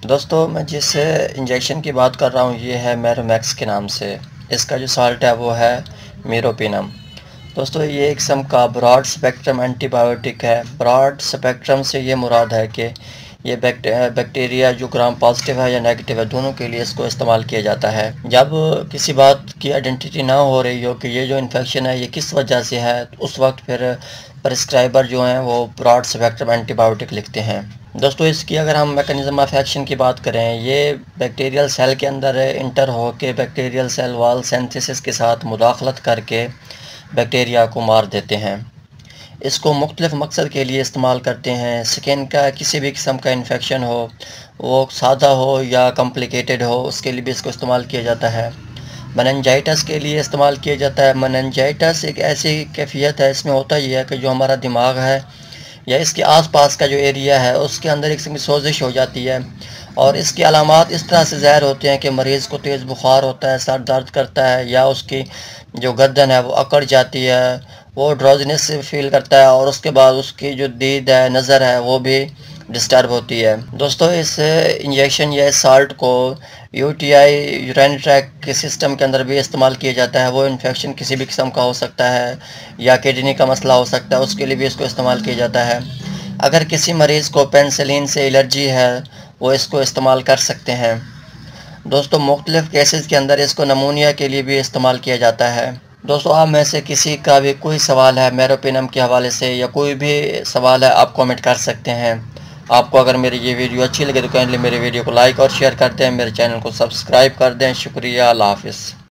दोस्तों मैं जिस इंजेक्शन की बात कर रहा हूँ ये है मेरोमैक्स के नाम से। इसका जो साल्ट है वो है मीरोपिनम। दोस्तों ये एक किस्म का ब्रॉड स्पेक्ट्रम एंटीबायोटिक है। ब्रॉड स्पेक्ट्रम से ये मुराद है कि ये बैक्टीरिया जो ग्राम पॉजिटिव है या नेगेटिव है, दोनों के लिए इसको इस्तेमाल किया जाता है। जब किसी बात की आइडेंटिटी ना हो रही हो कि ये जो इन्फेक्शन है ये किस वजह से है, तो उस वक्त फिर प्रिस्क्राइबर जो हैं वो ब्रॉड स्पेक्ट्रम एंटीबायोटिक लिखते हैं। दोस्तों इसकी अगर हम मैकेनिज़्म ऑफ एक्शन की बात करें, ये बैक्टीरियल सेल के अंदर इंटर हो के बैक्टीरियल सेल वाल सिंथेसिस के साथ मुदाखलत करके बैक्टीरिया को मार देते हैं। इसको मुख्तलिफ़ मकसद के लिए इस्तेमाल करते हैं। स्किन का किसी भी किस्म का इन्फेक्शन हो, वो सादा हो या कॉम्प्लिकेटेड हो, उसके लिए भी इसको इस्तेमाल किया जाता है। मेनिंजाइटिस के लिए इस्तेमाल किया जाता है। मेनिंजाइटिस एक ऐसी कैफियत है, इसमें होता ये है कि जो हमारा दिमाग है या इसके आसपास का जो एरिया है उसके अंदर एक किस्म की सोजिश हो जाती है, और इसके अलामात इस तरह से ज़ाहिर होते हैं कि मरीज़ को तेज़ बुखार होता है, सर दर्द करता है, या उसकी जो गर्दन है वो अकड़ जाती है, वो ड्रोजनेस फील करता है, और उसके बाद उसकी जो दीद है, नज़र है, वो भी डिस्टर्ब होती है। दोस्तों इस इंजेक्शन या इस साल्ट को यूटीआई यूरिनरी ट्रैक्ट के सिस्टम के अंदर भी इस्तेमाल किया जाता है। वो इन्फेक्शन किसी भी किस्म का हो सकता है या किडनी का मसला हो सकता है, उसके लिए भी इसको इस्तेमाल किया जाता है। अगर किसी मरीज़ को पेनिसिलिन से एलर्जी है, वो इसको इस्तेमाल कर सकते हैं। दोस्तों मुख्तलिफ़ केसेस के अंदर इसको नमूनिया के लिए भी इस्तेमाल किया जाता है। दोस्तों आप में से किसी का भी कोई सवाल है मेरोपिनम के हवाले से या कोई भी सवाल है, आप कमेंट कर सकते हैं। आपको अगर मेरी ये वीडियो अच्छी लगे तो काइंडली मेरे वीडियो को लाइक और शेयर कर दें, मेरे चैनल को सब्सक्राइब कर दें। शुक्रिया, अल्लाह हाफ़िज़।